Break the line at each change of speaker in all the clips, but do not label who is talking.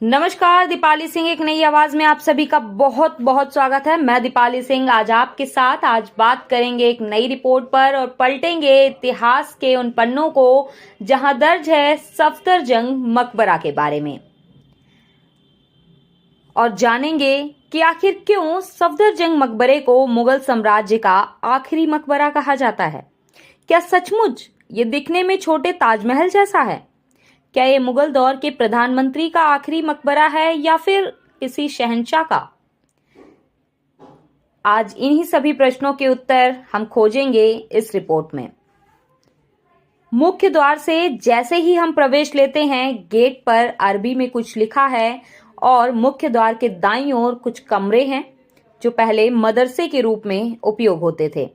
नमस्कार, दीपाली सिंह एक नई आवाज में आप सभी का बहुत बहुत स्वागत है। मैं दीपाली सिंह आज आपके साथ बात करेंगे एक नई रिपोर्ट पर और पलटेंगे इतिहास के उन पन्नों को जहां दर्ज है सफदरजंग मकबरा के बारे में और जानेंगे कि आखिर क्यों सफदरजंग मकबरे को मुगल साम्राज्य का आखिरी मकबरा कहा जाता है। क्या सचमुच ये दिखने में छोटे ताजमहल जैसा है? क्या ये मुगल दौर के प्रधानमंत्री का आखिरी मकबरा है या फिर किसी शहंशाह का? आज इन्हीं सभी प्रश्नों के उत्तर हम खोजेंगे इस रिपोर्ट में। मुख्य द्वार से जैसे ही हम प्रवेश लेते हैं, गेट पर अरबी में कुछ लिखा है और मुख्य द्वार के दाईं ओर कुछ कमरे हैं जो पहले मदरसे के रूप में उपयोग होते थे।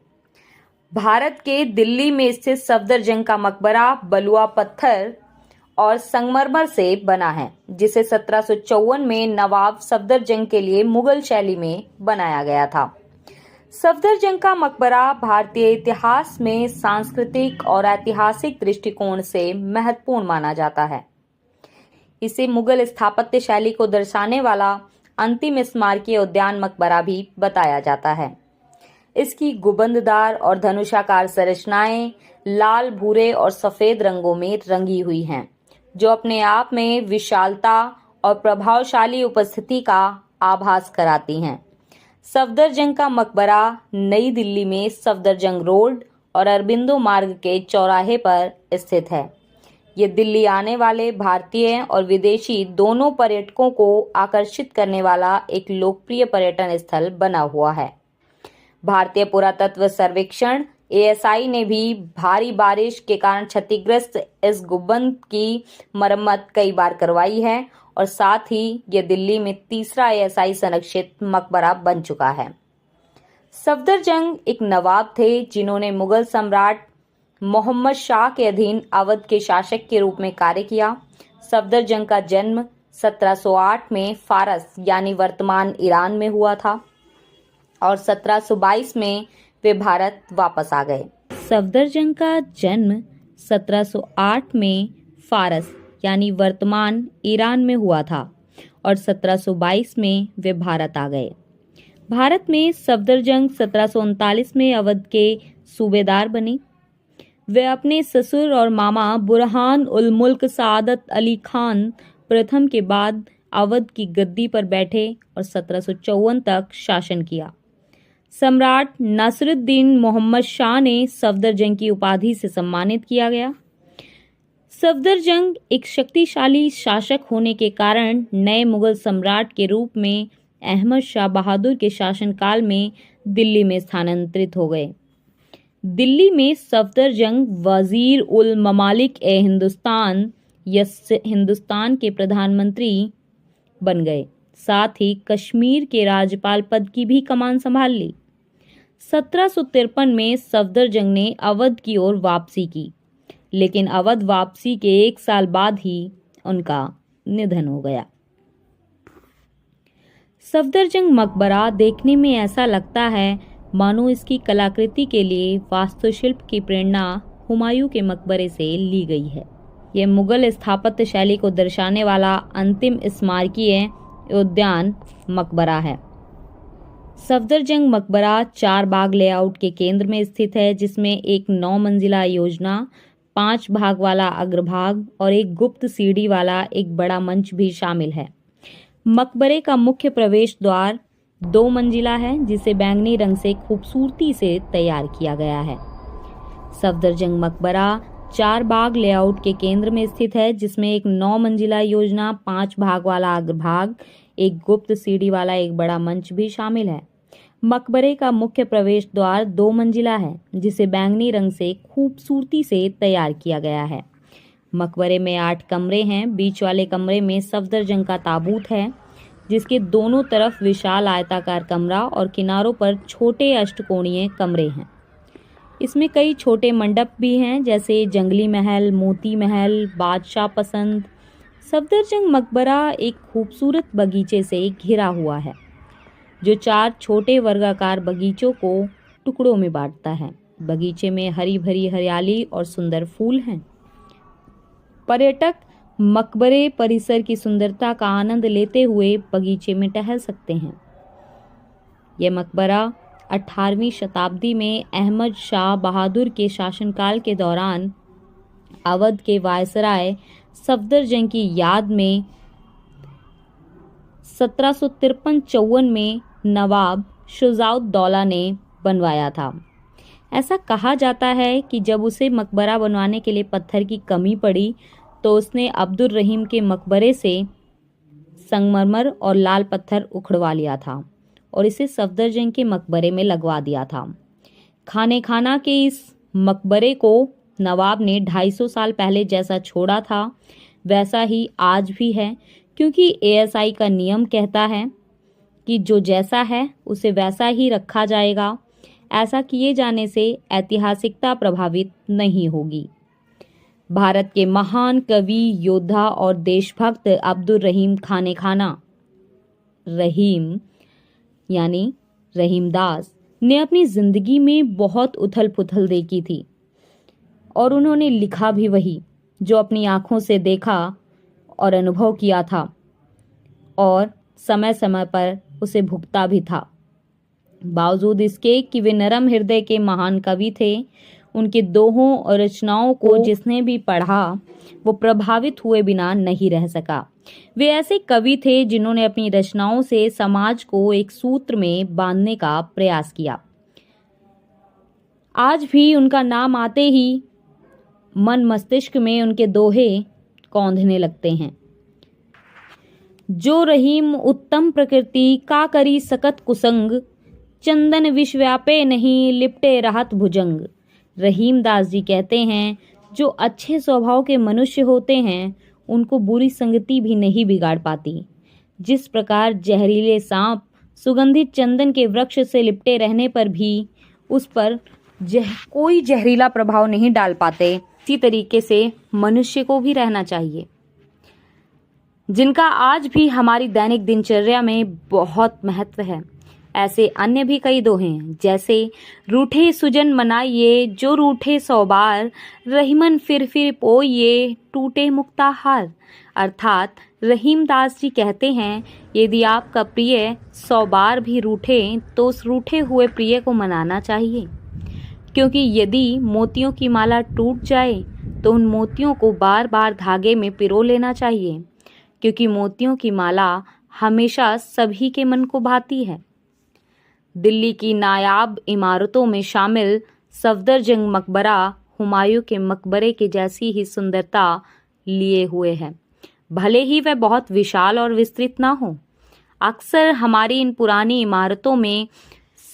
भारत के दिल्ली में स्थित सफदरजंग का मकबरा बलुआ पत्थर और संगमरमर से बना है, जिसे 1754 में नवाब सफदरजंग के लिए मुगल शैली में बनाया गया था। सफदरजंग का मकबरा भारतीय इतिहास में सांस्कृतिक और ऐतिहासिक दृष्टिकोण से महत्वपूर्ण माना जाता है। इसे मुगल स्थापत्य शैली को दर्शाने वाला अंतिम स्मारकीय उद्यान मकबरा भी बताया जाता है। इसकी गुंबददार और धनुषाकार संरचनाएं लाल, भूरे और सफेद रंगों में रंगी हुई हैं, जो अपने आप में विशालता और प्रभावशाली उपस्थिति का आभास कराती हैं। सफदरजंग का मकबरा नई दिल्ली में सफदरजंग रोड और अरबिंदो मार्ग के चौराहे पर स्थित है। ये दिल्ली आने वाले भारतीय और विदेशी दोनों पर्यटकों को आकर्षित करने वाला एक लोकप्रिय पर्यटन स्थल बना हुआ है। भारतीय पुरातत्व सर्वेक्षण ASI ने भी भारी बारिश के कारण क्षतिग्रस्त इस गुंबद की मरम्मत कई बार करवाई है और साथ ही यह दिल्ली में तीसरा ASI संरक्षित मकबरा बन चुका है। सफदरजंग एक नवाब थे जिन्होंने मुगल सम्राट मोहम्मद शाह के अधीन अवध के शासक के रूप में कार्य किया। सफदरजंग का जन्म 1708 में फारस यानी वर्तमान ईरान में हुआ था और 1722 में वे भारत वापस आ गए। सफदरजंग का जन्म 1708 में फारस यानी वर्तमान ईरान में हुआ था और 1722 में वे भारत आ गए। भारत में सफदरजंग 1739 में अवध के सूबेदार बने। वे अपने ससुर और मामा बुरहान उल मुल्क सादत अली खान प्रथम के बाद अवध की गद्दी पर बैठे और 1754 तक शासन किया। सम्राट नासिरुद्दीन मोहम्मद शाह ने सफदरजंग की उपाधि से सम्मानित किया गया। सफदरजंग एक शक्तिशाली शासक होने के कारण नए मुगल सम्राट के रूप में अहमद शाह बहादुर के शासनकाल में दिल्ली में स्थानांतरित हो गए। दिल्ली में सफदरजंग वजीर उल ममालिक ए हिंदुस्तान या हिंदुस्तान के प्रधानमंत्री बन गए। साथ ही कश्मीर के राज्यपाल पद की भी कमान संभाल ली। 1753 में सफदरजंग ने अवध की ओर वापसी की, लेकिन अवध वापसी के 1 साल बाद ही उनका निधन हो गया। सफदरजंग मकबरा देखने में ऐसा लगता है मानो इसकी कलाकृति के लिए वास्तुशिल्प की प्रेरणा हुमायूं के मकबरे से ली गई है। यह मुगल स्थापत्य शैली को दर्शाने वाला अंतिम स्मारकीय उद्यान मकबरा है। सफदरजंग मकबरा 4 बाग लेआउट के केंद्र में स्थित है, जिसमें एक 9 मंजिला योजना, 5 भाग वाला अग्रभाग और एक गुप्त सीढ़ी वाला एक बड़ा मंच भी शामिल है। मकबरे का मुख्य प्रवेश द्वार 2 मंजिला है, जिसे बैंगनी रंग से खूबसूरती से तैयार किया गया है। सफदरजंग मकबरा 4 बाग लेआउट के केंद्र में स्थित है, जिसमें एक 9 मंजिला योजना, 5 भाग वाला अग्रभाग, एक गुप्त सीढ़ी वाला एक बड़ा मंच भी शामिल है। मकबरे का मुख्य प्रवेश द्वार 2 मंजिला है, जिसे बैंगनी रंग से खूबसूरती से तैयार किया गया है। मकबरे में 8 कमरे हैं। बीच वाले कमरे में सफदरजंग का ताबूत है, जिसके दोनों तरफ विशाल आयताकार कमरा और किनारों पर छोटे अष्टकोणीय कमरे हैं। इसमें कई छोटे मंडप भी हैं, जैसे जंगली महल, मोती महल, बादशाह पसंद। सफदरजंग मकबरा एक खूबसूरत बगीचे से घिरा हुआ है, जो 4 छोटे वर्गाकार बगीचों को टुकड़ों में बांटता है। बगीचे में हरी भरी हरियाली और सुंदर फूल हैं। पर्यटक मकबरे परिसर की सुंदरता का आनंद लेते हुए बगीचे में टहल सकते हैं। यह मकबरा 18वीं शताब्दी में अहमद शाह बहादुर के शासनकाल के दौरान अवध के वायसराय सफदरजंग की याद में 1753-54 में नवाब शुजाउद्दौला ने बनवाया था। ऐसा कहा जाता है कि जब उसे मकबरा बनवाने के लिए पत्थर की कमी पड़ी तो उसने अब्दुल रहीम के मकबरे से संगमरमर और लाल पत्थर उखड़वा लिया था और इसे सफदरजंग के मकबरे में लगवा दिया था। खाने खाना के इस मकबरे को नवाब ने 250 साल पहले जैसा छोड़ा था वैसा ही आज भी है, क्योंकि एएसआई का नियम कहता है कि जो जैसा है उसे वैसा ही रखा जाएगा। ऐसा किए जाने से ऐतिहासिकता प्रभावित नहीं होगी। भारत के महान कवि, योद्धा और देशभक्त अब्दुल रहीम खाने खाना रहीम यानी रहीमदास ने अपनी जिंदगी में बहुत उथल पुथल देखी थी और उन्होंने लिखा भी वही जो अपनी आंखों से देखा और अनुभव किया था और समय समय पर उसे भुगता भी था। बावजूद इसके कि वे नरम हृदय के महान कवि थे, उनके दोहों और रचनाओं को जिसने भी पढ़ा वो प्रभावित हुए बिना नहीं रह सका। वे ऐसे कवि थे जिन्होंने अपनी रचनाओं से समाज को एक सूत्र में बांधने का प्रयास किया। आज भी उनका नाम आते ही मन मस्तिष्क में उनके दोहे कौंधने लगते हैं। जो रहीम उत्तम प्रकृति का करी सकत कुसंग, चंदन विष व्यापे नहीं लिपटे रहत भुजंग। रहीमदास जी कहते हैं जो अच्छे स्वभाव के मनुष्य होते हैं उनको बुरी संगति भी नहीं बिगाड़ पाती। जिस प्रकार जहरीले सांप सुगंधित चंदन के वृक्ष से लिपटे रहने पर भी उस पर कोई जहरीला प्रभाव नहीं डाल पाते, इसी तरीके से मनुष्य को भी रहना चाहिए, जिनका आज भी हमारी दैनिक दिनचर्या में बहुत महत्व है। ऐसे अन्य भी कई दोहे हैं, जैसे रूठे सुजन मनाइए जो रूठे 100 बार, रहीमन फिर पोइए टूटे मुक्ताहार। अर्थात रहीमदास जी कहते हैं यदि आपका प्रिय 100 बार भी रूठे तो उस रूठे हुए प्रिय को मनाना चाहिए, क्योंकि यदि मोतियों की माला टूट जाए तो उन मोतियों को बार बार धागे में पिरो लेना चाहिए, क्योंकि मोतियों की माला हमेशा सभी के मन को भाती है। दिल्ली की नायाब इमारतों में शामिल सफदरजंग मकबरा हुमायूं के मकबरे के जैसी ही सुंदरता लिए हुए है, भले ही वह बहुत विशाल और विस्तृत ना हो। अक्सर हमारी इन पुरानी इमारतों में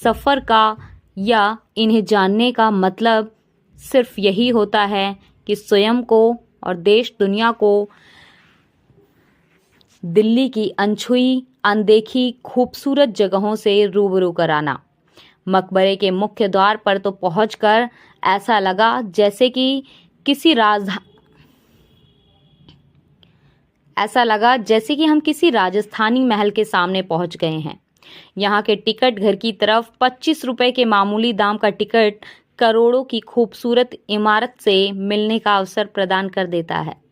सफ़र का या इन्हें जानने का मतलब सिर्फ यही होता है कि स्वयं को और देश दुनिया को दिल्ली की अनछुई अनदेखी खूबसूरत जगहों से रूबरू कराना। मकबरे के मुख्य द्वार पर तो पहुंचकर ऐसा लगा जैसे कि हम किसी राजस्थानी महल के सामने पहुंच गए हैं। यहाँ के टिकट घर की तरफ 25 रुपए के मामूली दाम का टिकट करोड़ों की खूबसूरत इमारत से मिलने का अवसर प्रदान कर देता है।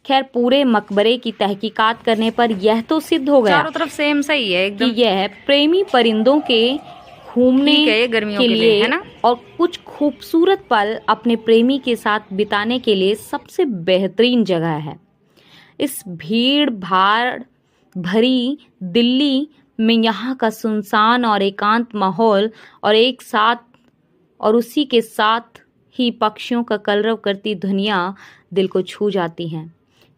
खैर, पूरे मकबरे की तहकीकात करने पर यह तो सिद्ध हो गया
चारों तरफ सेम सही है एकदम
कि यह प्रेमी परिंदों के घूमने
गर्मियों
के लिए
है ना,
और कुछ खूबसूरत पल अपने प्रेमी के साथ बिताने के लिए सबसे बेहतरीन जगह है। इस भीड़ भाड़ भरी दिल्ली में यहाँ का सुनसान और एकांत माहौल और उसी के साथ ही पक्षियों का कलरव करती ध्वनियाँ दिल को छू जाती हैं।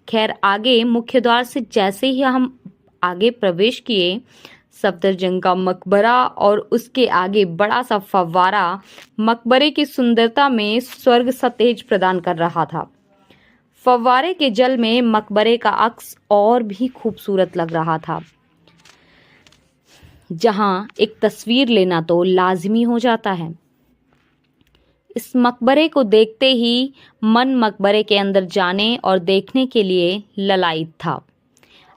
खैर, आगे मुख्य द्वार से जैसे ही हम आगे प्रवेश किए, सफदरजंग का मकबरा और उसके आगे बड़ा सा फव्वारा मकबरे की सुंदरता में स्वर्ग सा तेज प्रदान कर रहा था। फव्वारे के जल में मकबरे का अक्स और भी खूबसूरत लग रहा था, जहां एक तस्वीर लेना तो लाजिमी हो जाता है। इस मकबरे को देखते ही मन मकबरे के अंदर जाने और देखने के लिए ललायित था।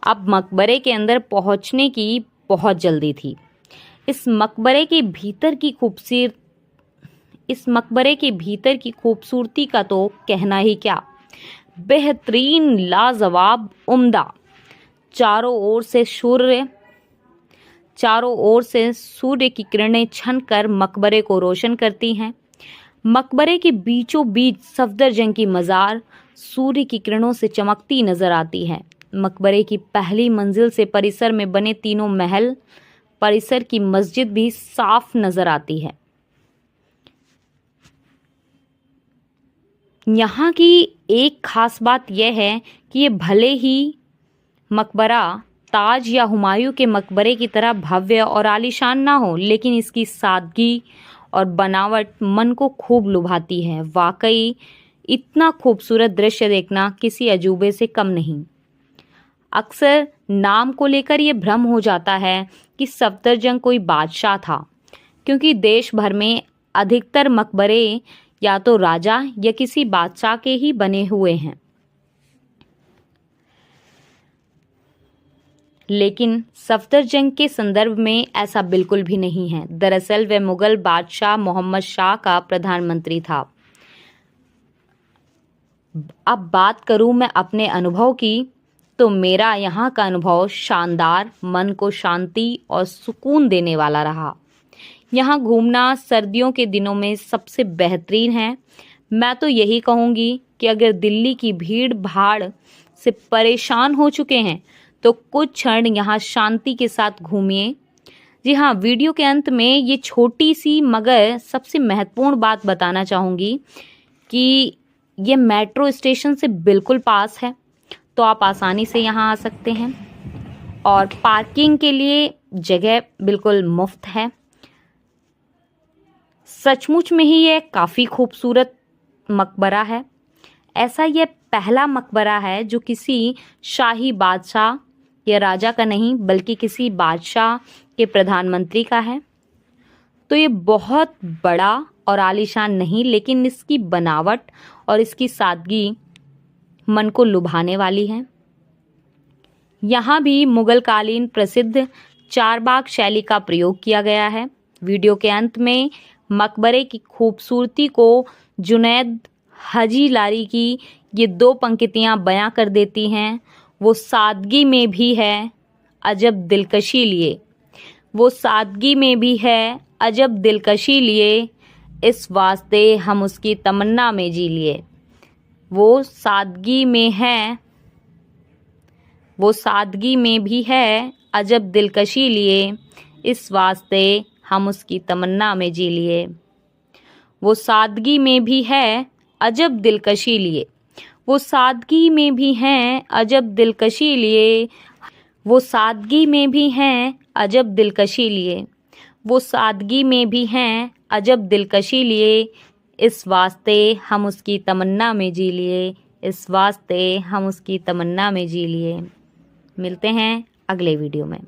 अब मकबरे के अंदर पहुंचने की बहुत जल्दी थी। इस मकबरे के भीतर की खूबसूरती का तो कहना ही क्या। बेहतरीन, लाजवाब, उम्दा। चारों ओर से सूर्य की किरणें छनकर मकबरे को रोशन करती हैं। मकबरे के बीचों बीच सफदरजंग की मज़ार सूर्य की किरणों से चमकती नजर आती है। मकबरे की पहली मंजिल से परिसर में बने तीनों महल, परिसर की मस्जिद भी साफ नजर आती है। यहाँ की एक खास बात यह है कि ये भले ही मकबरा ताज या हुमायूं के मकबरे की तरह भव्य और आलीशान ना हो, लेकिन इसकी सादगी और बनावट मन को खूब लुभाती है। वाकई इतना खूबसूरत दृश्य देखना किसी अजूबे से कम नहीं। अक्सर नाम को लेकर ये भ्रम हो जाता है कि सफदरजंग कोई बादशाह था, क्योंकि देश भर में अधिकतर मकबरे या तो राजा या किसी बादशाह के ही बने हुए हैं। लेकिन सफदरजंग के संदर्भ में ऐसा बिल्कुल भी नहीं है। दरअसल वह मुगल बादशाह मोहम्मद शाह का प्रधानमंत्री था। अब बात करूं मैं अपने अनुभव की, तो मेरा यहाँ का अनुभव शानदार, मन को शांति और सुकून देने वाला रहा। यहाँ घूमना सर्दियों के दिनों में सबसे बेहतरीन है। मैं तो यही कहूँगी कि अगर दिल्ली की भीड़ भाड़ से परेशान हो चुके हैं तो कुछ क्षण यहाँ शांति के साथ घूमिए। जी हाँ, वीडियो के अंत में ये छोटी सी मगर सबसे महत्वपूर्ण बात बताना चाहूँगी कि ये मेट्रो स्टेशन से बिल्कुल पास है, तो आप आसानी से यहाँ आ सकते हैं और पार्किंग के लिए जगह बिल्कुल मुफ्त है। सचमुच में ही ये काफ़ी खूबसूरत मकबरा है। ऐसा ये पहला मकबरा है जो किसी शाही बादशाह या राजा का नहीं, बल्कि किसी बादशाह के प्रधानमंत्री का है। तो ये बहुत बड़ा और आलीशान नहीं, लेकिन इसकी बनावट और इसकी सादगी मन को लुभाने वाली है। यहाँ भी मुगलकालीन प्रसिद्ध चारबाग शैली का प्रयोग किया गया है। वीडियो के अंत में मकबरे की खूबसूरती को जुनैद हाजी लारी की ये दो पंक्तियाँ बयां कर देती हैं। वो सादगी में भी है अजब दिलकशी लिए, वो सादगी में भी है अजब दिलकशी लिए, इस वास्ते हम उसकी तमन्ना में जी लिए। वो सादगी में है, वो सादगी में भी है अजब दिलकशी लिए, इस वास्ते हम उसकी तमन्ना में जी लिए। वो सादगी में भी है अजब दिलकशी लिए, वो सादगी में भी हैं अजब दिलकशी लिए, वो सादगी में भी हैं अजब दिलकशी लिए, वो सादगी में भी हैं अजब दिलकशी लिए, इस वास्ते हम उसकी तमन्ना में जी लिए, इस वास्ते हम उसकी तमन्ना में जी लिए। मिलते हैं अगले वीडियो में।